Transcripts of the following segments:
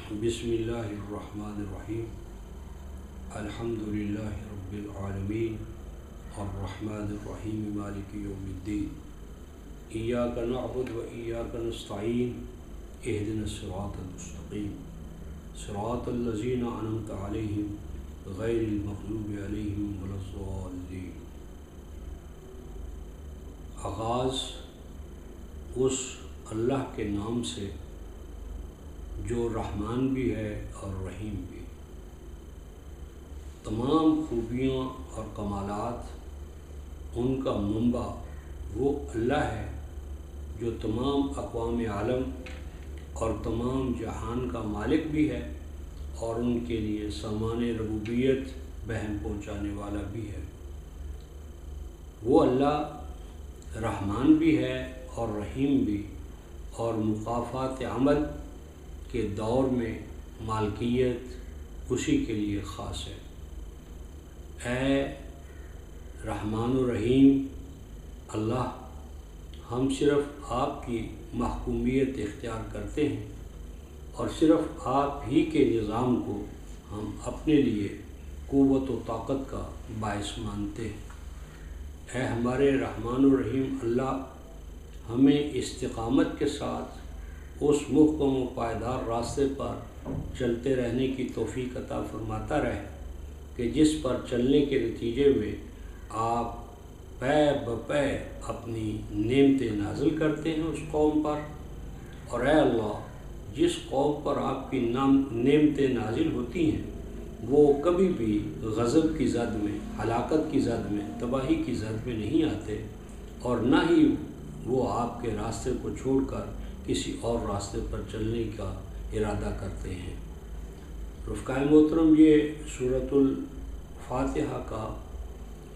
بسم اللہ الرحمن الرحیم الحمدللہ رب العالمین الرحمن الرحیم مالک یوم الدین ایاک نعبد و ایاک نستعین اہدنا الصراط المستقیم صراط الذین انعمت علیہم غیر المغضوب علیہم ولا الضالین۔ آغاز اس اللہ کے نام سے جو رحمان بھی ہے اور رحیم بھی۔ تمام خوبیاں اور کمالات ان کا منبع وہ اللہ ہے جو تمام اقوام عالم اور تمام جہان کا مالک بھی ہے اور ان کے لیے سامان ربوبیت بہم پہنچانے والا بھی ہے۔ وہ اللہ رحمان بھی ہے اور رحیم بھی، اور مقافات عمل کے دور میں مالکیت اسی کے لیے خاص ہے۔ اے رحمان و رحیم اللہ، ہم صرف آپ کی محکومیت اختیار کرتے ہیں اور صرف آپ ہی کے نظام کو ہم اپنے لیے قوت و طاقت کا باعث مانتے ہیں۔ اے ہمارے رحمان و رحیم اللہ، ہمیں استقامت کے ساتھ اس محکم و پائیدار راستے پر چلتے رہنے کی توفیق عطا فرماتا رہے کہ جس پر چلنے کے نتیجے میں آپ پے بپے اپنی نعمتیں نازل کرتے ہیں اس قوم پر، اور اے اللہ، جس قوم پر آپ کی نعمتیں نازل ہوتی ہیں وہ کبھی بھی غضب کی زد میں، ہلاکت کی زد میں، تباہی کی زد میں نہیں آتے، اور نہ ہی وہ آپ کے راستے کو چھوڑ کر کسی اور راستے پر چلنے کا ارادہ کرتے ہیں۔ رفقائے محترم، یہ سورۃ الفاتحہ کا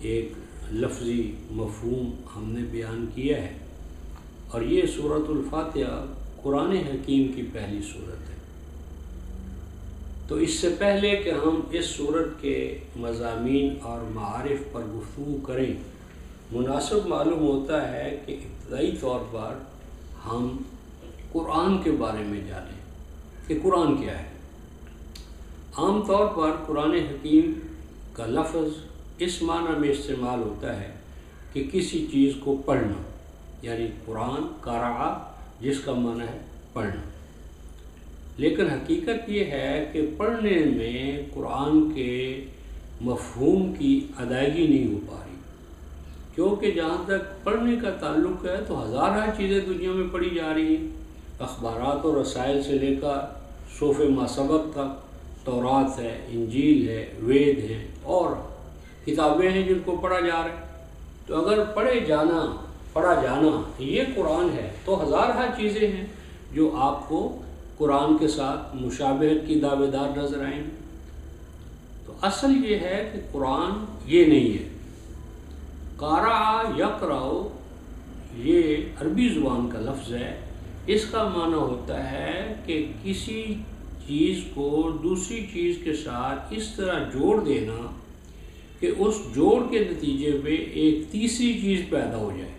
ایک لفظی مفہوم ہم نے بیان کیا ہے، اور یہ سورۃ الفاتحہ قرآن حکیم کی پہلی سورت ہے۔ تو اس سے پہلے کہ ہم اس سورت کے مضامین اور معارف پر گفتگو کریں، مناسب معلوم ہوتا ہے کہ ابتدائی طور پر ہم قرآن کے بارے میں جانیں کہ قرآن کیا ہے۔ عام طور پر قرآن حکیم کا لفظ اس معنی میں استعمال ہوتا ہے کہ کسی چیز کو پڑھنا، یعنی قرآن قرأ، جس کا معنی ہے پڑھنا۔ لیکن حقیقت یہ ہے کہ پڑھنے میں قرآن کے مفہوم کی ادائیگی نہیں ہو پا رہی، کیونکہ جہاں تک پڑھنے کا تعلق ہے تو ہزارہ چیزیں دنیا میں پڑھی جا رہی ہیں، اخبارات اور رسائل سے لے کر صحف ماسبق تک، تورات ہے، انجیل ہے، وید ہیں، اور کتابیں ہیں جن کو پڑھا جا رہا ہے۔ تو اگر پڑھا جانا یہ قرآن ہے تو ہزارہ چیزیں ہیں جو آپ کو قرآن کے ساتھ مشابہت کی دعوے دار نظر آئیں گی۔ تو اصل یہ ہے کہ قرآن یہ نہیں ہے۔ قرأ یقرأ یہ عربی زبان کا لفظ ہے، اس کا معنی ہوتا ہے کہ کسی چیز کو دوسری چیز کے ساتھ اس طرح جوڑ دینا کہ اس جوڑ کے نتیجے میں ایک تیسری چیز پیدا ہو جائے۔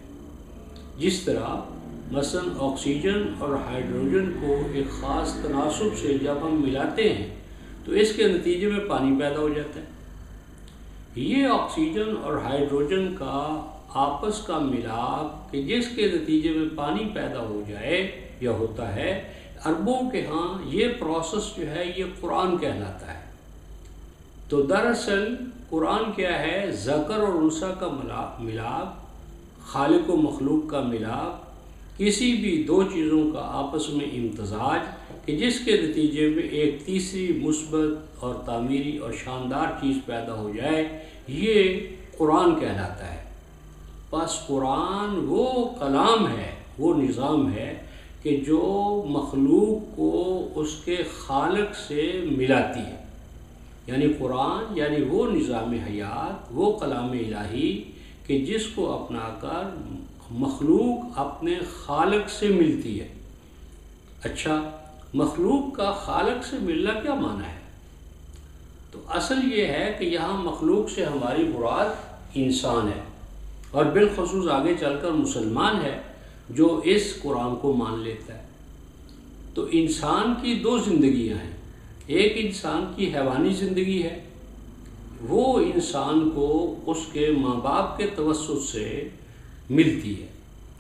جس طرح مثلا آکسیجن اور ہائیڈروجن کو ایک خاص تناسب سے جب ہم ملاتے ہیں تو اس کے نتیجے میں پانی پیدا ہو جاتا ہے۔ یہ آکسیجن اور ہائیڈروجن کا آپس کا ملاپ کہ جس کے نتیجے میں پانی پیدا ہو جائے یا ہوتا ہے، عربوں کے ہاں یہ پروسیس جو ہے یہ قرآن کہلاتا ہے۔ تو دراصل قرآن کیا ہے؟ ذکر اور انثیٰ کا ملاپ، خالق و مخلوق کا ملاپ، کسی بھی دو چیزوں کا آپس میں امتزاج کہ جس کے نتیجے میں ایک تیسری مثبت اور تعمیری اور شاندار چیز پیدا ہو جائے، یہ قرآن کہلاتا ہے۔ پس قرآن وہ کلام ہے، وہ نظام ہے کہ جو مخلوق کو اس کے خالق سے ملاتی ہے، یعنی قرآن یعنی وہ نظام حیات، وہ کلام الہی کہ جس کو اپنا کر مخلوق اپنے خالق سے ملتی ہے۔ اچھا، مخلوق کا خالق سے ملنا کیا معنی ہے؟ تو اصل یہ ہے کہ یہاں مخلوق سے ہماری مراد انسان ہے، اور بالخصوص آگے چل کر مسلمان ہے جو اس قرآن کو مان لیتا ہے۔ تو تو انسان کی دو زندگیاں ہیں، ایک انسان کی حیوانی زندگی ہے، وہ انسان کو اس کے ماں باپ کے توسط سے ملتی ہے۔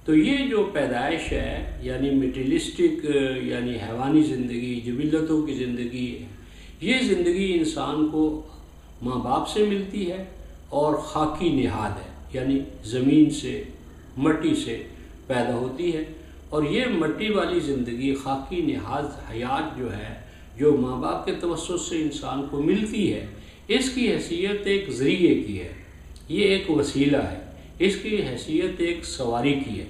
تو یہ جو پیدائش ہے یعنی میٹیریلسٹک یعنی حیوانی زندگی، جبلتوں کی زندگی ہے، یہ زندگی انسان کو ماں باپ سے ملتی ہے اور خاکی نہاد ہے، یعنی زمین سے مٹی سے پیدا ہوتی ہے، اور یہ مٹی والی زندگی خاکی نہاد حیات جو ہے جو ماں باپ کے توسط سے انسان کو ملتی ہے، اس کی حیثیت ایک ذریعے کی ہے، یہ ایک وسیلہ ہے، اس کی حیثیت ایک سواری کی ہے۔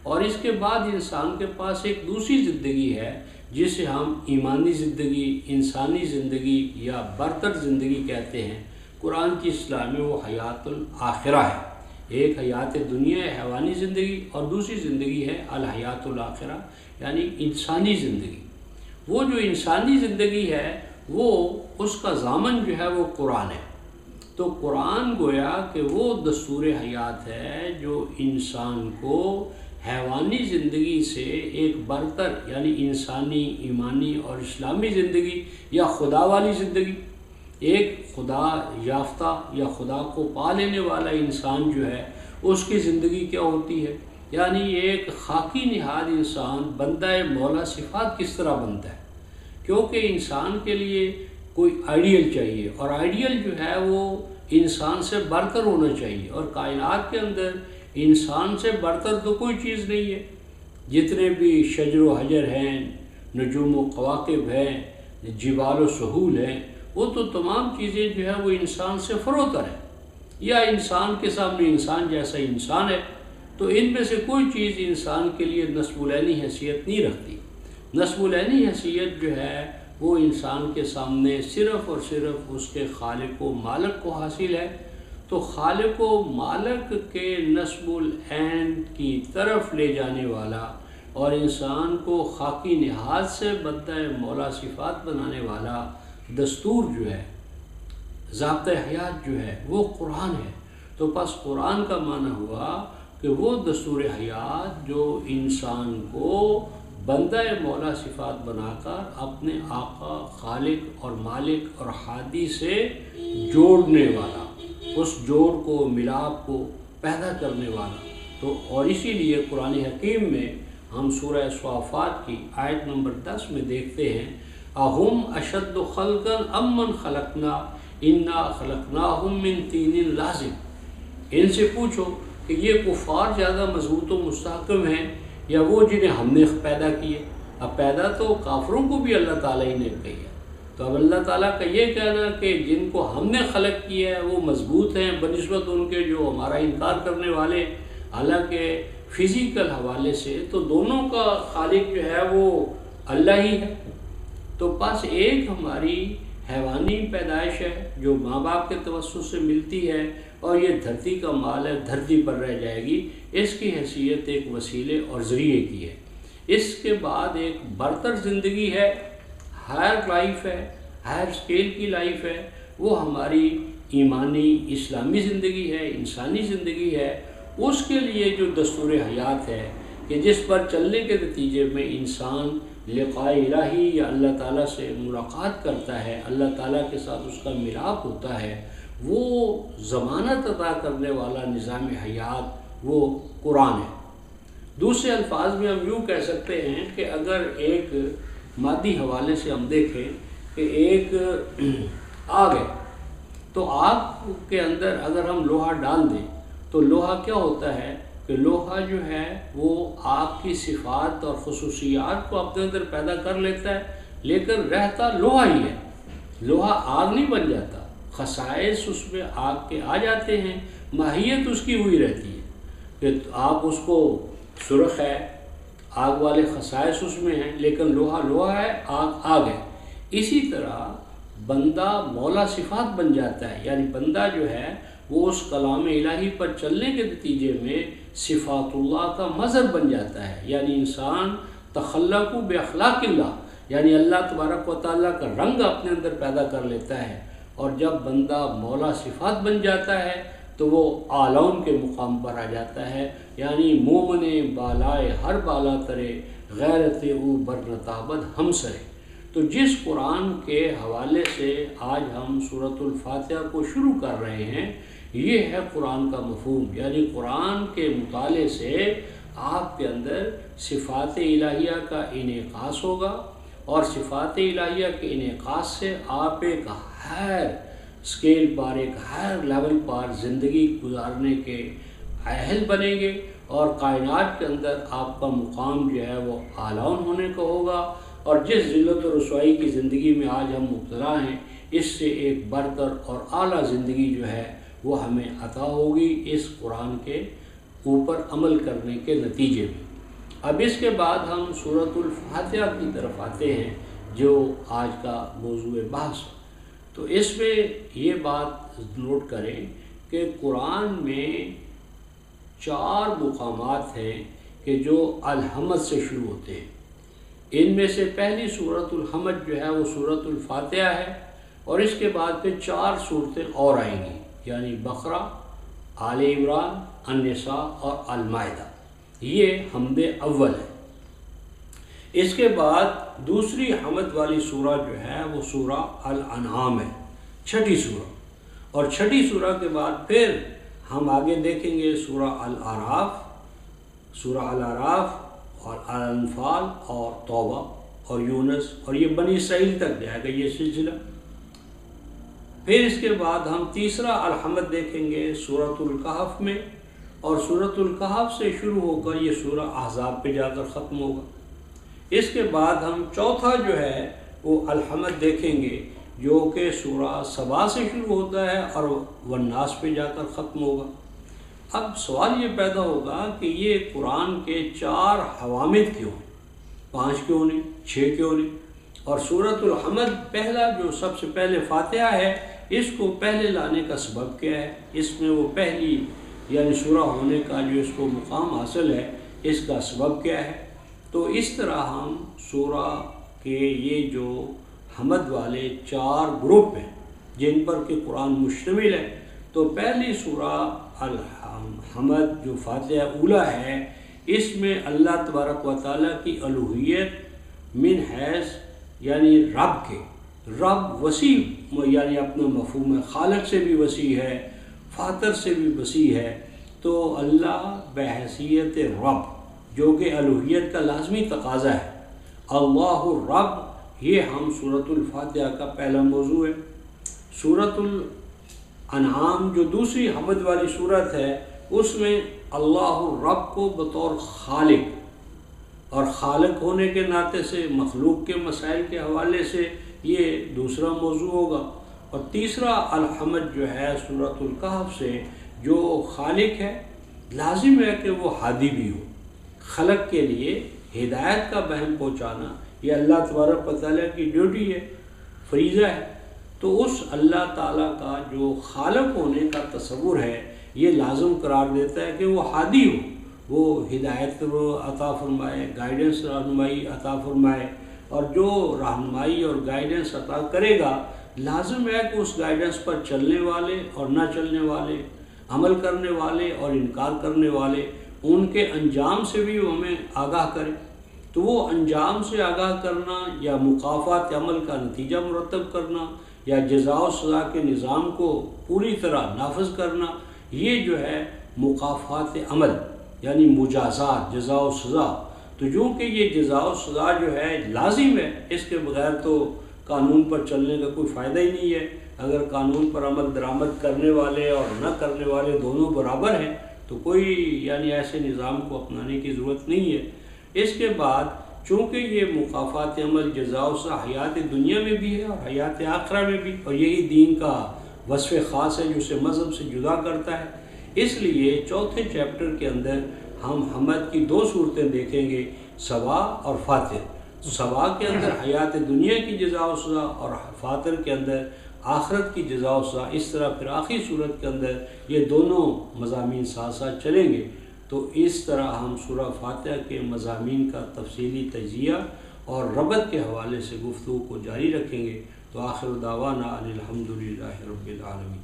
اور اس کے بعد انسان کے پاس ایک دوسری زندگی ہے جسے ہم ایمانی زندگی، انسانی زندگی یا برتر زندگی کہتے ہیں۔ قرآن کی اصطلاح میں وہ حیات الآخرہ ہے۔ ایک حیات دنیا ہے حیوانی زندگی، اور دوسری زندگی ہے الحیات الآخرہ یعنی انسانی زندگی۔ وہ جو انسانی زندگی ہے وہ اس کا ضامن جو ہے وہ قرآن ہے۔ تو قرآن گویا کہ وہ دستور حیات ہے جو انسان کو حیوانی زندگی سے ایک برتر یعنی انسانی، ایمانی اور اسلامی زندگی یا خدا والی زندگی، ایک خدا یافتہ یا خدا کو پا لینے والا انسان جو ہے اس کی زندگی کیا ہوتی ہے، یعنی ایک خاکی نہاد انسان بندہ مولا صفات کس طرح بنتا ہے، کیونکہ انسان کے لیے کوئی آئیڈیل چاہیے، اور آئیڈیل جو ہے وہ انسان سے برتر ہونا چاہیے، اور کائنات کے اندر انسان سے برتر تو کوئی چیز نہیں ہے۔ جتنے بھی شجر و حجر ہیں، نجوم و کواکب ہیں، جبال و سہول ہیں، وہ تو تمام چیزیں جو ہے وہ انسان سے فروتر ہیں، یا انسان کے سامنے انسان جیسا انسان ہے۔ تو ان میں سے کوئی چیز انسان کے لیے نسب العینی حیثیت نہیں رکھتی۔ نسب العینی حیثیت جو ہے وہ انسان کے سامنے صرف اور صرف اس کے خالق و مالک کو حاصل ہے۔ تو خالق و مالک کے نسب العین کی طرف لے جانے والا اور انسان کو خاکی نہاد سے بندہ مولا صفات بنانے والا دستور جو ہے، ضابطۂ حیات جو ہے وہ قرآن ہے۔ تو پس قرآن کا معنی ہوا کہ وہ دستور حیات جو انسان کو بندہ مولا صفات بنا کر اپنے آقا، خالق اور مالک اور ہادی سے جوڑنے والا، اس جوڑ کو، ملاپ کو پیدا کرنے والا۔ تو اور اسی لیے قرآن حکیم میں ہم سورہ صافات کی آیت نمبر 10 میں دیکھتے ہیں اہم اشد خلقا ام من خلقنا انا خلقناہم من طین لازب۔ ان سے پوچھو کہ یہ کفار زیادہ مضبوط و مستحکم ہیں یا وہ جنہیں ہم نے پیدا کیے؟ اب پیدا تو کافروں کو بھی اللہ تعالیٰ ہی نے کہی ہے۔ تو اب اللہ تعالیٰ کا یہ کہنا کہ جن کو ہم نے خلق کیا ہے وہ مضبوط ہیں بنسبت ان کے جو ہمارا انکار کرنے والے، حالانکہ فزیکل حوالے سے تو دونوں کا خالق جو ہے وہ اللہ ہی ہے۔ تو بس ایک ہماری حیوانی پیدائش ہے جو ماں باپ کے توسط سے ملتی ہے، اور یہ دھرتی کا مال ہے، دھرتی پر رہ جائے گی، اس کی حیثیت ایک وسیلے اور ذریعے کی ہے۔ اس کے بعد ایک برتر زندگی ہے، ہائر لائف ہے، ہائر اسکیل کی لائف ہے، وہ ہماری ایمانی اسلامی زندگی ہے، انسانی زندگی ہے۔ اس کے لیے جو دستور حیات ہے کہ جس پر چلنے کے نتیجے میں انسان لقاء الہی یا اللہ تعالیٰ سے ملاقات کرتا ہے، اللہ تعالیٰ کے ساتھ اس کا ملاپ ہوتا ہے، وہ ضمانت عطا کرنے والا نظام حیات وہ قرآن ہے۔ دوسرے الفاظ میں ہم یوں کہہ سکتے ہیں کہ اگر ایک مادی حوالے سے ہم دیکھیں کہ ایک آگ ہے، تو آگ کے اندر اگر ہم لوہا ڈال دیں تو لوہا کیا ہوتا ہے کہ لوہا جو ہے وہ آگ کی صفات اور خصوصیات کو اپنے اندر پیدا کر لیتا ہے، لیکن رہتا لوہا ہی ہے، لوہا آگ نہیں بن جاتا، خصائص اس میں آگ کے آ جاتے ہیں، ماہیت اس کی ہوئی رہتی ہے کہ آپ اس کو سرخ ہے، آگ والے خصائص اس میں ہیں، لیکن لوہا لوہا ہے، آگ آگ ہے۔ اسی طرح بندہ مولا صفات بن جاتا ہے، یعنی بندہ جو ہے وہ اس کلام الہی پر چلنے کے نتیجے میں صفات اللہ کا مظہر بن جاتا ہے، یعنی انسان تخلق باخلاق اللہ، یعنی اللہ تبارک و تعالیٰ کا رنگ اپنے اندر پیدا کر لیتا ہے۔ اور جب بندہ مولا صفات بن جاتا ہے تو وہ اعلیٰ کے مقام پر آ جاتا ہے، یعنی مومن بالائے ہر بالا ترے غیرت او برنتابد ہم سرے۔ تو جس قرآن کے حوالے سے آج ہم سورۃ الفاتحہ کو شروع کر رہے ہیں، یہ ہے قرآن کا مفہوم، یعنی قرآن کے مطالعے سے آپ کے اندر صفات الہیہ کا انعکاس ہوگا، اور صفات الہیہ کے انعکاس سے آپ ایک ہائر اسکیل پر، ایک ہائر لیول پر زندگی گزارنے کے اہل بنیں گے، اور کائنات کے اندر آپ کا مقام جو ہے وہ اعلیٰ ہونے کا ہوگا، اور جس ذلت و رسوائی کی زندگی میں آج ہم مبتلا ہیں، اس سے ایک برتر اور اعلیٰ زندگی جو ہے وہ ہمیں عطا ہوگی اس قرآن کے اوپر عمل کرنے کے نتیجے میں۔ اب اس کے بعد ہم سورۃ الفاتحہ کی طرف آتے ہیں جو آج کا موضوع بحث ہے۔ تو اس میں یہ بات نوٹ کریں کہ قرآن میں 4 مقامات ہیں کہ جو الحمد سے شروع ہوتے ہیں۔ ان میں سے پہلی سورۃ الحمد جو ہے وہ سورۃ الفاتحہ ہے، اور اس کے بعد پھر 4 صورتیں اور آئیں گی، یعنی بقرہ، آل عمران، النساء اور المائدہ۔ یہ حمد اول ہے۔ اس کے بعد دوسری حمد والی سورہ جو ہے وہ سورہ الانعام ہے، 6ٹھی سورہ، اور 6ٹھی سورہ کے بعد پھر ہم آگے دیکھیں گے سورہ العراف اور الانفال اور توبہ اور یونس، اور یہ بنی اسرائیل تک جائے گا یہ سلسلہ۔ پھر اس کے بعد ہم تیسرا الحمد دیکھیں گے سورۃ الکہف میں، اور سورۃ الکہف سے شروع ہو کر یہ سورہ احزاب پہ جا کر ختم ہوگا۔ اس کے بعد ہم چوتھا جو ہے وہ الحمد دیکھیں گے جو کہ سورہ سبا سے شروع ہوتا ہے اور والناس پہ جا کر ختم ہوگا۔ اب سوال یہ پیدا ہوگا کہ یہ قرآن کے 4 حوامد کیوں ہیں، 5 کیوں نہیں، 6 کیوں نہیں؟ اور سورۃ الحمد پہلا جو سب سے پہلے فاتحہ ہے، اس کو پہلے لانے کا سبب کیا ہے؟ اس میں وہ پہلی یعنی سورہ ہونے کا جو اس کو مقام حاصل ہے، اس کا سبب کیا ہے؟ تو اس طرح ہم سورہ کے یہ جو حمد والے 4 گروپ ہیں جن پر کہ قرآن مشتمل ہے، تو پہلی سورہ الحمد جو فاتحہ اولیٰ ہے، اس میں اللہ تبارک و تعالیٰ کی الوہیت من حیث یعنی رب کے، رب وسیع یعنی اپنا مفہوم خالق سے بھی وسیع ہے، فاطر سے بھی وسیع ہے، تو اللہ بحیثیت رب جو کہ الوہیت کا لازمی تقاضا ہے، اللہ الرب، یہ ہم سورۃ الفاتحہ کا پہلا موضوع ہے۔ سورۃ الانعام جو دوسری حمد والی سورت ہے، اس میں اللہ الرب کو بطور خالق اور خالق ہونے کے ناطے سے مخلوق کے مسائل کے حوالے سے یہ دوسرا موضوع ہوگا، اور تیسرا الحمد جو ہے سورۃ الکہف سے جو خالق ہے، لازم ہے کہ وہ ہادی بھی ہو، خلق کے لیے ہدایت کا بہم پہنچانا یہ اللہ تبارک و تعالیٰ کی ڈیوٹی ہے، فریضہ ہے۔ تو اس اللہ تعالیٰ کا جو خالق ہونے کا تصور ہے، یہ لازم قرار دیتا ہے کہ وہ ہادی ہو، وہ ہدایت عطا فرمائے، گائیڈنس رہنمائی عطا فرمائے، اور جو رہنمائی اور گائیڈنس عطا کرے گا، لازم ہے کہ اس گائیڈنس پر چلنے والے اور نہ چلنے والے، عمل کرنے والے اور انکار کرنے والے، ان کے انجام سے بھی وہ ہمیں آگاہ کرے۔ تو وہ انجام سے آگاہ کرنا یا مکافات عمل کا نتیجہ مرتب کرنا یا جزا و سزا کے نظام کو پوری طرح نافذ کرنا، یہ جو ہے مکافات عمل یعنی مجازات، جزا و سزا۔ تو جو کہ یہ جزا و سزا جو ہے لازم ہے، اس کے بغیر تو قانون پر چلنے کا کوئی فائدہ ہی نہیں ہے۔ اگر قانون پر عمل درآمد کرنے والے اور نہ کرنے والے دونوں برابر ہیں تو کوئی یعنی ایسے نظام کو اپنانے کی ضرورت نہیں ہے۔ اس کے بعد چونکہ یہ مکافات عمل جزا و سزا حیات دنیا میں بھی ہے اور حیات آخرہ میں بھی، اور یہی دین کا وصف خاص ہے جو اسے مذہب سے جدا کرتا ہے، اس لیے چوتھے چیپٹر کے اندر ہم حمد کی 2 صورتیں دیکھیں گے، سبا اور فاتر۔ سبا کے اندر حیات دنیا کی جزا و سزا اور فاتر کے اندر آخرت کی جزا و سزا، اس طرح پھر آخری صورت کے اندر یہ دونوں مضامین ساتھ ساتھ چلیں گے۔ تو اس طرح ہم سورہ فاتحہ کے مضامین کا تفصیلی تجزیہ اور ربط کے حوالے سے گفتگو کو جاری رکھیں گے۔ تو آخر دعوانا ان الحمدللہ رب العالمین۔